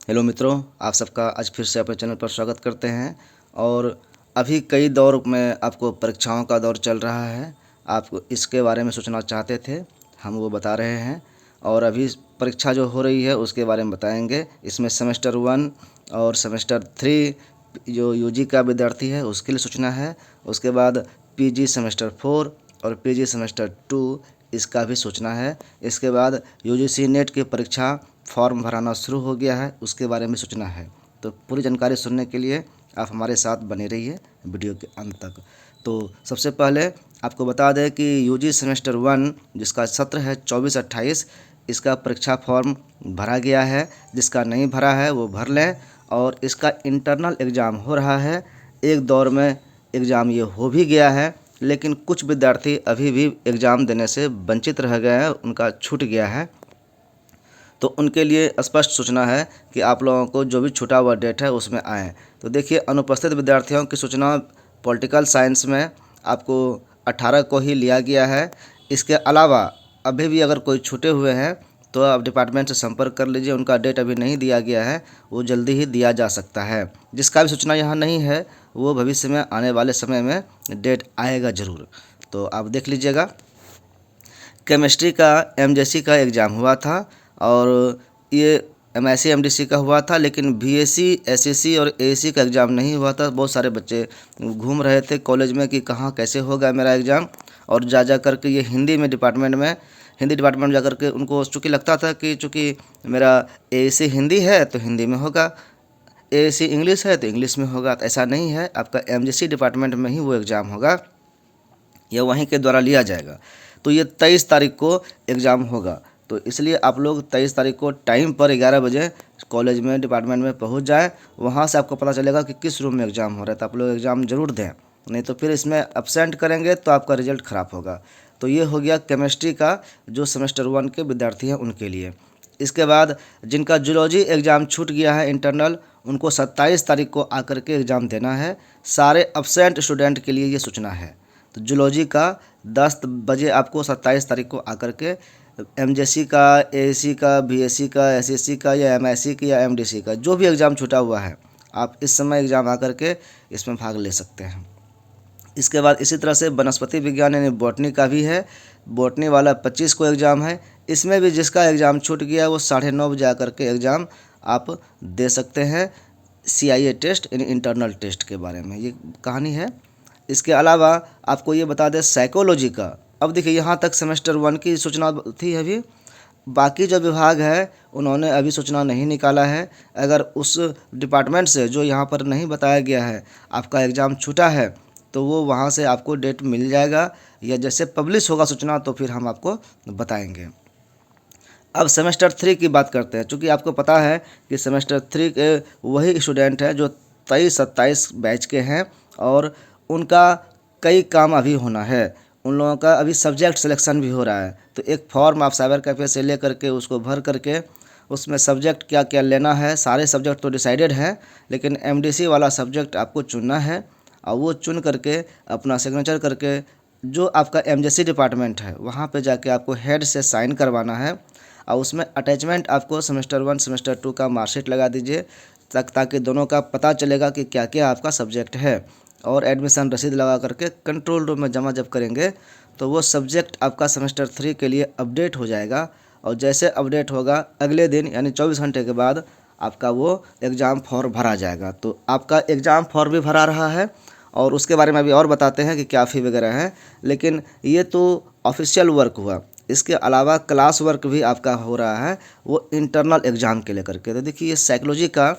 Hello मित्रों, आप सबका आज फिर से अपने चैनल पर स्वागत करते हैं। और अभी कई दौर में आपको परीक्षाओं का दौर चल रहा है। आप इसके बारे में सोचना चाहते थे, हम वो बता रहे हैं। और अभी परीक्षा जो हो रही है उसके बारे में बताएंगे। इसमें सेमेस्टर 1 और सेमेस्टर 3 जो यूजी का विद्यार्थी है उसके लिए सोचना है। उसके बाद पीजी सेमेस्टर 4 और पीजी सेमेस्टर 2 इसका भी सोचना है। इसके बाद यूजीसी नेट की परीक्षा फॉर्म भराना शुरू हो गया है, उसके बारे में सोचना है। तो पूरी जानकारी सुनने के लिए आप हमारे साथ बने रहिए वीडियो के अंत तक। तो सबसे पहले आपको बता दें कि यूजी सेमेस्टर 1 जिसका सत्र है 24-28, इसका परीक्षा फॉर्म भरा गया है। जिसका नहीं भरा है वो भर लें। और इसका इंटरनल एग्ज़ाम हो रहा है। एक दौर में एग्ज़ाम ये हो भी गया है, लेकिन कुछ विद्यार्थी अभी भी एग्ज़ाम देने से वंचित रह गए हैं, उनका छूट गया है। तो उनके लिए स्पष्ट सूचना है कि आप लोगों को जो भी छूटा हुआ डेट है उसमें आएँ। तो देखिए, अनुपस्थित विद्यार्थियों की सूचना पॉलिटिकल साइंस में आपको 18 को ही लिया गया है। इसके अलावा अभी भी अगर कोई छूटे हुए हैं तो आप डिपार्टमेंट से संपर्क कर लीजिए। उनका डेट अभी नहीं दिया गया है, वो जल्दी ही दिया जा सकता है। जिसका भी सूचना यहाँ नहीं है वो भविष्य में आने वाले समय में डेट आएगा ज़रूर। तो आप देख लीजिएगा। केमिस्ट्री का एमजेसी का एग्ज़ाम हुआ था और ये एमएससी एमडीसी का हुआ था, लेकिन बीएससी एसएससी और एएससी का एग्ज़ाम नहीं हुआ था। बहुत सारे बच्चे घूम रहे थे कॉलेज में कि कहाँ कैसे होगा मेरा एग्ज़ाम। और जा करके ये हिंदी डिपार्टमेंट जा करके उनको चूँकि लगता था कि चूँकि मेरा एएससी हिंदी है तो हिंदी में होगा, एएससी इंग्लिश है तो इंग्लिश में होगा। तो ऐसा नहीं है, आपका एमजेसी डिपार्टमेंट में ही वो एग्ज़ाम होगा, यह वहीं के द्वारा लिया जाएगा। तो ये 23 तारीख को एग्ज़ाम होगा। तो इसलिए आप लोग 23 तारीख को टाइम पर 11 बजे कॉलेज में डिपार्टमेंट में पहुंच जाएं। वहां से आपको पता चलेगा कि किस रूम में एग्ज़ाम हो रहा है। तो आप लोग एग्ज़ाम ज़रूर दें, नहीं तो फिर इसमें अब्सेंट करेंगे तो आपका रिजल्ट ख़राब होगा। तो ये हो गया केमिस्ट्री का, जो सेमेस्टर 1 के विद्यार्थी हैं उनके लिए। इसके बाद जिनका जूलॉजी एग्ज़ाम छूट गया है इंटरनल, उनको 27 तारीख को आकर के एग्ज़ाम देना है। सारे अब्सेंट स्टूडेंट के लिए ये सूचना है। तो जूलॉजी का 10 बजे आपको 27 तारीख को आकर के एमजेसी का, एएससी का, बीएससी का, एसएससी का या एमएससी का या एमडीसी का जो भी एग्ज़ाम छूटा हुआ है, आप इस समय एग्ज़ाम आकर के इसमें भाग ले सकते हैं। इसके बाद इसी तरह से वनस्पति विज्ञान यानी बॉटनी का भी है। बॉटनी वाला 25 को एग्ज़ाम है। इसमें भी जिसका एग्ज़ाम छूट गया वो 9:30 बजे आकर के एग्ज़ाम आप दे सकते हैं। CIA टेस्ट यानी इंटरनल टेस्ट के बारे में ये कहानी है। इसके अलावा आपको ये बता दें साइकोलॉजी का। अब देखिए, यहाँ तक सेमेस्टर 1 की सूचना थी। अभी बाकी जो विभाग है उन्होंने अभी सूचना नहीं निकाला है। अगर उस डिपार्टमेंट से जो यहाँ पर नहीं बताया गया है आपका एग्ज़ाम छूटा है तो वो वहाँ से आपको डेट मिल जाएगा, या जैसे पब्लिश होगा सूचना तो फिर हम आपको बताएंगे। अब सेमेस्टर 3 की बात करते हैं। चूँकि आपको पता है कि सेमेस्टर 3 के वही स्टूडेंट हैं जो 23-27 बैच के हैं और उनका कई काम अभी होना है। उन लोगों का अभी सब्जेक्ट सिलेक्शन भी हो रहा है। तो एक फॉर्म आप साइबर कैफ़े से ले करके उसको भर करके उसमें सब्जेक्ट क्या क्या लेना है, सारे सब्जेक्ट तो डिसाइडेड है, लेकिन एमडीसी वाला सब्जेक्ट आपको चुनना है। और वो चुन करके अपना सिग्नेचर करके जो आपका एमजेसी डिपार्टमेंट है वहाँ पे जाके आपको हेड से साइन करवाना है। और उसमें अटैचमेंट आपको सेमेस्टर 1 सेमेस्टर 2 का मार्कशीट लगा दीजिए, ताकि दोनों का पता चलेगा कि क्या क्या आपका सब्जेक्ट है। और एडमिशन रसीद लगा करके कंट्रोल रूम में जमा जब करेंगे तो वो सब्जेक्ट आपका सेमेस्टर 3 के लिए अपडेट हो जाएगा। और जैसे अपडेट होगा अगले दिन यानी 24 घंटे के बाद आपका वो एग्ज़ाम फॉर्म भरा जाएगा। तो आपका एग्ज़ाम फॉर्म भी भरा रहा है और उसके बारे में अभी और बताते हैं कि क्या फ़ी वगैरह है। लेकिन ये तो ऑफिशियल वर्क हुआ। इसके अलावा क्लास वर्क भी आपका हो रहा है, वो इंटरनल एग्ज़ाम के लेकर के। तो देखिए, ये साइकोलॉजी का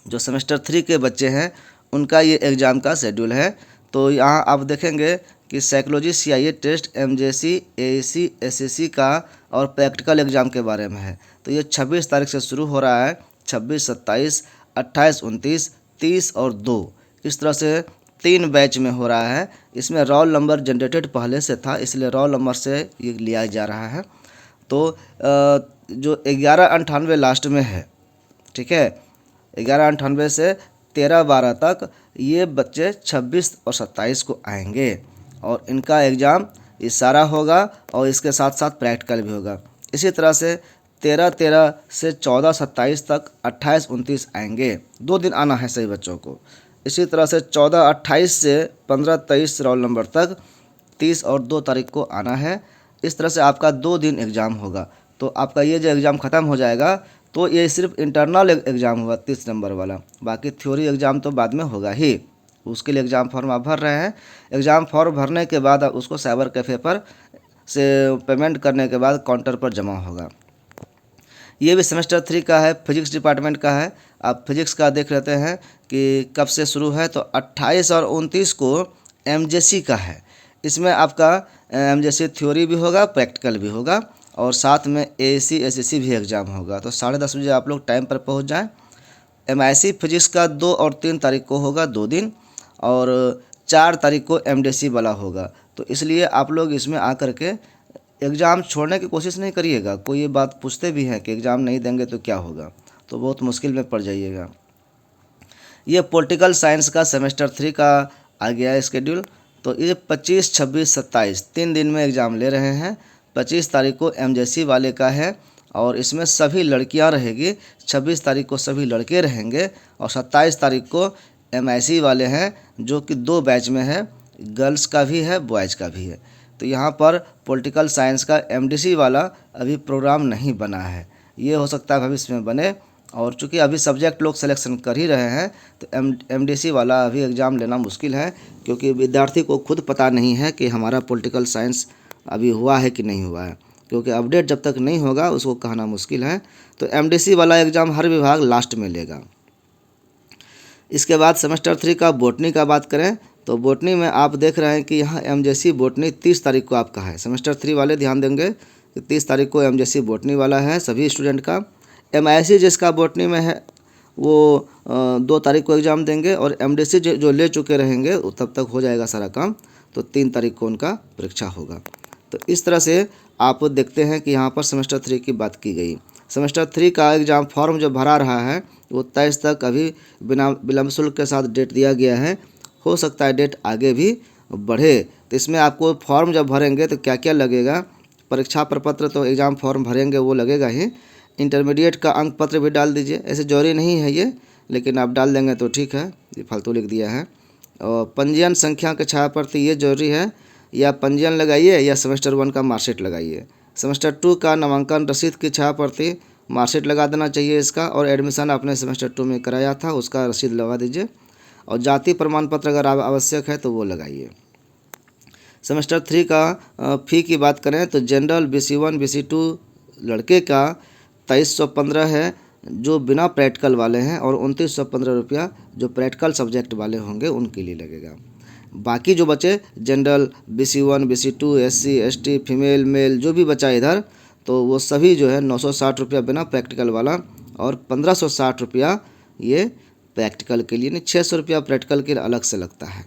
जो सेमेस्टर 3 के बच्चे हैं उनका ये एग्ज़ाम का शेड्यूल है। तो यहाँ आप देखेंगे कि psychology CIA test MJC ASC SSC का और प्रैक्टिकल एग्ज़ाम के बारे में है। तो ये 26 तारीख से शुरू हो रहा है। 26, 27, 28, 29, 30 और 2, इस तरह से 3 बैच में हो रहा है। इसमें रोल नंबर जनरेटेड पहले से था, इसलिए रोल नंबर से ये लिया जा रहा है। तो जो 1198 लास्ट में है, ठीक है, 1198 से 13-12 तक ये बच्चे 26 और 27 को आएंगे और इनका एग्ज़ाम ये सारा होगा और इसके साथ साथ प्रैक्टिकल भी होगा। इसी तरह से 13 से 14-27 तक 28-29 आएंगे। 2 दिन आना है सभी बच्चों को। इसी तरह से 14-28 से 15-23 रोल नंबर तक 30 और 2 तारीख को आना है। इस तरह से आपका 2 दिन एग्ज़ाम होगा। तो आपका ये जो एग्ज़ाम ख़त्म हो जाएगा तो ये सिर्फ इंटरनल एग्ज़ाम हुआ 30 नंबर वाला। बाकी थ्योरी एग्ज़ाम तो बाद में होगा ही। उसके लिए एग्ज़ाम फॉर्म आप भर रहे हैं। एग्ज़ाम फॉर्म भरने के बाद आप उसको साइबर कैफ़े पर से पेमेंट करने के बाद काउंटर पर जमा होगा। ये भी सेमेस्टर 3 का है, फिजिक्स डिपार्टमेंट का है। आप फिजिक्स का देख लेते हैं कि कब से शुरू है। तो 28 और 29 को एमजेसी का है। इसमें आपका एमजेसी थ्योरी भी होगा, प्रैक्टिकल भी होगा और साथ में एएसी एसएससी भी एग्ज़ाम होगा। तो 10:30 बजे आप लोग टाइम पर पहुंच जाएं। एमआईसी फिजिक्स का 2 और 3 तारीख को होगा 2 दिन, और 4 तारीख को एमडीसी वाला होगा। तो इसलिए आप लोग इसमें आकर के एग्ज़ाम छोड़ने की कोशिश नहीं करिएगा। कोई ये बात पूछते भी हैं कि एग्ज़ाम नहीं देंगे तो क्या होगा, तो बहुत मुश्किल में पड़ जाइएगा। ये पॉलिटिकल साइंस का सेमेस्टर 3 का आ गया है स्केड्यूल। तो ये 25, 26, 27 3 दिन में एग्ज़ाम ले रहे हैं। 25 तारीख को एमजेसी वाले का है और इसमें सभी लड़कियां रहेगी। 26 तारीख को सभी लड़के रहेंगे और 27 तारीख को एमआईसी वाले हैं, जो कि 2 बैच में है, गर्ल्स का भी है, बॉयज़ का भी है। तो यहाँ पर पॉलिटिकल साइंस का एमडीसी वाला अभी प्रोग्राम नहीं बना है। ये हो सकता है भविष्य में बने, और चूँकि अभी सब्जेक्ट लोग सिलेक्शन कर ही रहे हैं तो एमडीसी वाला अभी एग्ज़ाम लेना मुश्किल है, क्योंकि विद्यार्थी को खुद पता नहीं है कि हमारा पॉलिटिकल साइंस अभी हुआ है कि नहीं हुआ है, क्योंकि अपडेट जब तक नहीं होगा उसको कहना मुश्किल है। तो एमडीसी वाला एग्ज़ाम हर विभाग लास्ट में लेगा। इसके बाद सेमेस्टर 3 का बॉटनी का बात करें तो बॉटनी में आप देख रहे हैं कि यहाँ एमजेसी बॉटनी 30 तारीख को आपका है। सेमेस्टर 3 वाले ध्यान देंगे कि 30 तारीख को एमजेसी बॉटनी वाला है सभी स्टूडेंट का। एमआईसी जिसका बॉटनी में है वो 2 तारीख को एग्ज़ाम देंगे, और एमडीसी जो ले चुके रहेंगे वो तब तक हो जाएगा सारा काम, तो 3 तारीख को उनका परीक्षा होगा। तो इस तरह से आप देखते हैं कि यहाँ पर सेमेस्टर 3 की बात की गई। सेमेस्टर 3 का एग्ज़ाम फॉर्म जो भरा रहा है वो 23 तक अभी बिना विलम्ब शुल्क के साथ डेट दिया गया है। हो सकता है डेट आगे भी बढ़े। तो इसमें आपको फॉर्म जब भरेंगे तो क्या क्या लगेगा, परीक्षा प्रपत्र तो एग्ज़ाम फॉर्म भरेंगे वो लगेगा ही। इंटरमीडिएट का अंक पत्र भी डाल दीजिए, ऐसे जरूरी नहीं है ये, लेकिन आप डाल देंगे तो ठीक है, ये फालतू लिख दिया है। और पंजीयन संख्या के छायाप्रति ये जरूरी है, या पंजीयन लगाइए या सेमेस्टर 1 का मार्कशीट लगाइए। सेमेस्टर 2 का नामांकन रसीद की छायाप्रति मार्कशीट लगा देना चाहिए इसका, और एडमिशन आपने सेमेस्टर 2 में कराया था उसका रसीद लगा दीजिए, और जाति प्रमाण पत्र अगर आवश्यक है तो वो लगाइए। सेमेस्टर 3 का फ़ी की बात करें तो जनरल BC1 BC2 लड़के का 2315 है जो बिना प्रैक्टिकल वाले हैं, और 2915 रुपया जो प्रैक्टिकल सब्जेक्ट वाले होंगे उनके लिए लगेगा। बाकी जो बचे general BC1 BC2 SC ST female male जो भी बचा इधर, तो वो सभी जो है 960 रुपया बिना प्रैक्टिकल वाला, और 1560 रुपया ये प्रैक्टिकल के लिए, नहीं 600 रुपया प्रैक्टिकल के लिए अलग से लगता है।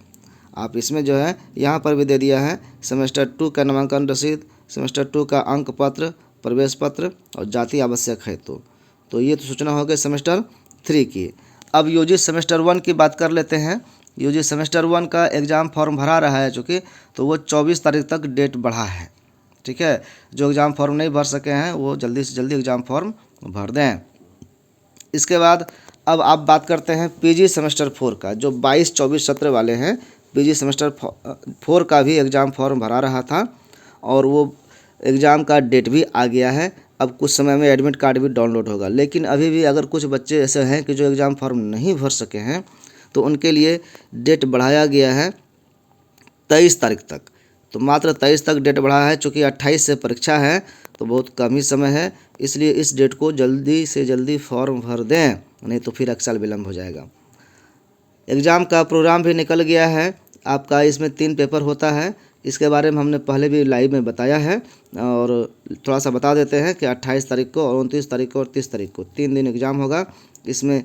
आप इसमें जो है यहाँ पर भी दे दिया है सेमेस्टर 2 का नामांकन रसीद, सेमेस्टर 2 का अंक पत्र, प्रवेश पत्र और जाति आवश्यक है। तो ये तो सूचना हो गई सेमेस्टर 3 की। अब यूजी सेमेस्टर 1 की बात कर लेते हैं। यूजी सेमेस्टर 1 का एग्ज़ाम फॉर्म भरा रहा है चूँकि, तो वो 24 तारीख तक डेट बढ़ा है। ठीक है, जो एग्ज़ाम फॉर्म नहीं भर सके हैं वो जल्दी से जल्दी एग्ज़ाम फॉर्म भर दें। इसके बाद अब आप बात करते हैं पीजी सेमेस्टर 4 का, जो 22-24 सत्र वाले हैं। पीजी सेमेस्टर 4 का भी एग्ज़ाम फॉर्म भरा रहा था, और वो एग्ज़ाम का डेट भी आ गया है। अब कुछ समय में एडमिट कार्ड भी डाउनलोड होगा, लेकिन अभी भी अगर कुछ बच्चे ऐसे हैं कि जो एग्ज़ाम फॉर्म नहीं भर सके हैं तो उनके लिए डेट बढ़ाया गया है 23 तारीख तक। तो मात्र 23 तक डेट बढ़ा है, चूँकि 28 से परीक्षा है तो बहुत कम ही समय है, इसलिए इस डेट को जल्दी से जल्दी फॉर्म भर दें, नहीं तो फिर 1 साल विलम्ब हो जाएगा। एग्ज़ाम का प्रोग्राम भी निकल गया है आपका। इसमें 3 पेपर होता है, इसके बारे में हमने पहले भी लाइव में बताया है, और थोड़ा सा बता देते हैं कि 28 तारीख को और 29 तारीख को और 30 तारीख को 3 दिन एग्ज़ाम होगा। इसमें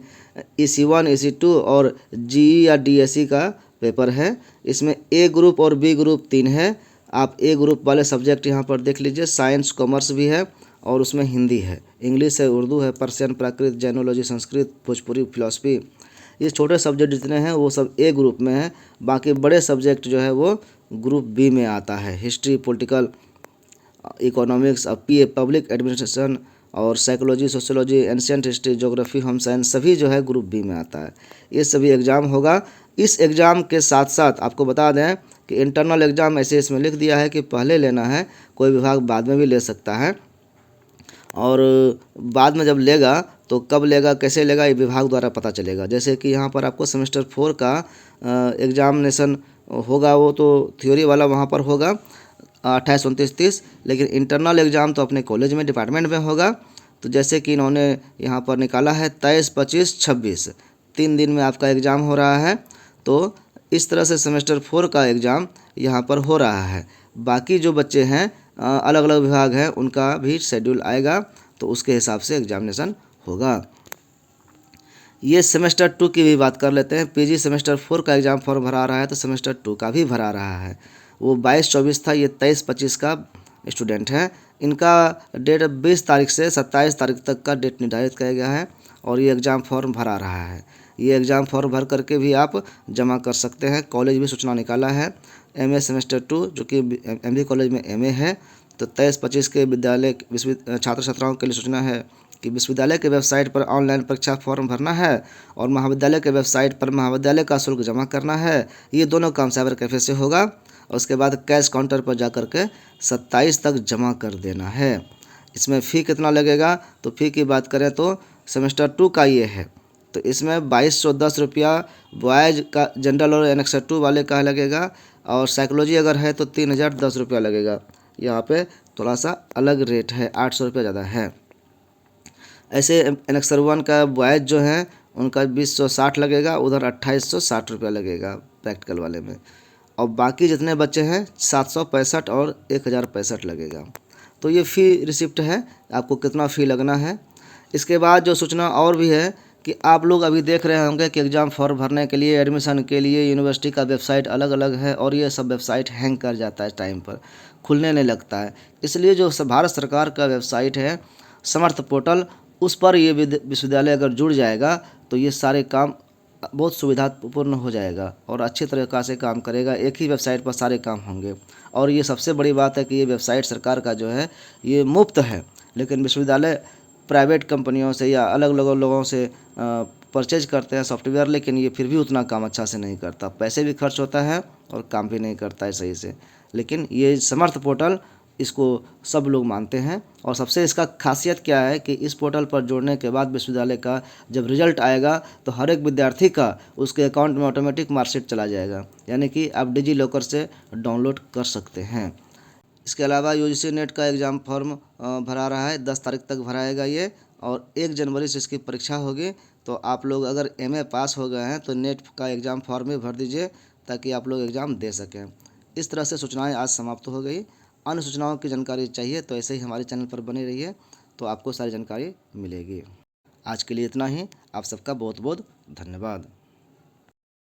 EC1 EC2 और GE या DSE का पेपर है। इसमें A ग्रुप और B ग्रुप 3 है। आप A ग्रुप वाले सब्जेक्ट यहाँ पर देख लीजिए, साइंस कॉमर्स भी है और उसमें हिंदी है, इंग्लिश है, उर्दू है, पर्शियन, प्राकृत, जैनोलॉजी, संस्कृत, भोजपुरी, फिलॉसफी। ये छोटे सब्जेक्ट जितने हैं वो सब A ग्रुप में है। बाकी बड़े सब्जेक्ट जो है वो ग्रुप B में आता है, history, political, economics, PA public administration और psychology, sociology, ancient history, geography, home science सभी जो है ग्रुप बी में आता है। ये सभी एग्ज़ाम होगा। इस एग्ज़ाम के साथ साथ आपको बता दें कि इंटरनल एग्ज़ाम ऐसे इसमें लिख दिया है कि पहले लेना है, कोई विभाग बाद में भी ले सकता है, और बाद में जब लेगा तो कब लेगा, कैसे लेगा, ये विभाग द्वारा पता चलेगा। जैसे कि यहाँ पर आपको सेमेस्टर 4 का एग्ज़ामिनेशन होगा, वो तो थ्योरी वाला वहाँ पर होगा 28, 29, 30, लेकिन इंटरनल एग्ज़ाम तो अपने कॉलेज में, डिपार्टमेंट में होगा। तो जैसे कि इन्होंने यहाँ पर निकाला है 23, 25, 26, 3 दिन में आपका एग्ज़ाम हो रहा है। तो इस तरह से सेमेस्टर 4 का एग्ज़ाम यहाँ पर हो रहा है। बाकी जो बच्चे हैं अलग अलग विभाग हैं, उनका भी शेड्यूल आएगा, तो उसके हिसाब से एग्जामिनेशन होगा। ये सेमेस्टर 2 की भी बात कर लेते हैं। पीजी सेमेस्टर 4 का एग्ज़ाम फॉर्म भरा रहा है, तो सेमेस्टर 2 का भी भरा रहा है। वो 22-24 था, ये 23-25 का स्टूडेंट है। इनका डेट 20 तारीख से 27 तारीख तक का डेट निर्धारित किया गया है, और ये एग्ज़ाम फॉर्म भरा रहा है। ये एग्ज़ाम फॉर्म भर करके भी आप जमा कर सकते हैं। कॉलेज भी सूचना निकाला है। एमए सेमेस्टर 2 जो कि एमबी कॉलेज में एमए है, तो 23-25 के विद्यालय छात्र छात्राओं के लिए सूचना है कि विश्वविद्यालय के वेबसाइट पर ऑनलाइन परीक्षा फॉर्म भरना है, और महाविद्यालय के वेबसाइट पर महाविद्यालय का शुल्क जमा करना है। ये दोनों काम साइबर कैफ़े से होगा, और उसके बाद कैश काउंटर पर जा कर के 27 तक जमा कर देना है। इसमें फ़ी कितना लगेगा, तो फ़ी की बात करें तो सेमेस्टर 2 का ये है, तो इसमें 2210 रुपया बॉयज़ का जनरल और एनेक्सर 2 वाले का लगेगा, और साइकोलॉजी अगर है तो 3010 रुपया लगेगा। यहाँ पे थोड़ा सा अलग रेट है, 800 रुपया ज़्यादा है। ऐसे एनेक्सर 1 का बॉयज़ जो हैं उनका 2060 लगेगा, उधर 2860 रुपया लगेगा प्रैक्टिकल वाले में, और बाकी जितने बच्चे हैं 765 और 1065 लगेगा। तो ये फ़ी रिसिप्ट है, आपको कितना फ़ी लगना है। इसके बाद जो सूचना और भी है कि आप लोग अभी देख रहे होंगे कि एग्ज़ाम फॉर्म भरने के लिए, एडमिशन के लिए यूनिवर्सिटी का वेबसाइट अलग अलग है, और ये सब वेबसाइट हैंग कर जाता है, टाइम पर खुलने नहीं लगता है। इसलिए जो भारत सरकार का वेबसाइट है समर्थ पोर्टल, उस पर ये विश्वविद्यालय अगर जुड़ जाएगा तो ये सारे काम बहुत सुविधापूर्ण हो जाएगा और अच्छी तरीक़ा से काम करेगा। एक ही वेबसाइट पर सारे काम होंगे, और ये सबसे बड़ी बात है कि ये वेबसाइट सरकार का जो है ये मुफ्त है, लेकिन विश्वविद्यालय प्राइवेट कंपनियों से या अलग अलग लोगों से परचेज करते हैं सॉफ्टवेयर, लेकिन ये फिर भी उतना काम अच्छा से नहीं करता, पैसे भी खर्च होता है और काम भी नहीं करता है सही से। लेकिन ये समर्थ पोर्टल, इसको सब लोग मानते हैं, और सबसे इसका खासियत क्या है कि इस पोर्टल पर जोड़ने के बाद विश्वविद्यालय का जब रिजल्ट आएगा तो हर एक विद्यार्थी का उसके अकाउंट में ऑटोमेटिक मार्कशीट चला जाएगा, यानी कि आप डिजी लॉकर से डाउनलोड कर सकते हैं। इसके अलावा यूजीसी नेट का एग्ज़ाम फॉर्म भरा रहा है, 10 तारीख तक भराएगा ये, और 1 जनवरी से इसकी परीक्षा होगी। तो आप लोग अगर एमए पास हो गए हैं तो नेट का एग्ज़ाम फॉर्म भी भर दीजिए, ताकि आप लोग एग्ज़ाम दे सकें। इस तरह से सूचनाएं आज समाप्त हो गई। अन्य सूचनाओं की जानकारी चाहिए तो ऐसे ही हमारे चैनल पर बने रहिए, तो आपको सारी जानकारी मिलेगी। आज के लिए इतना ही। आप सबका बहुत बहुत धन्यवाद।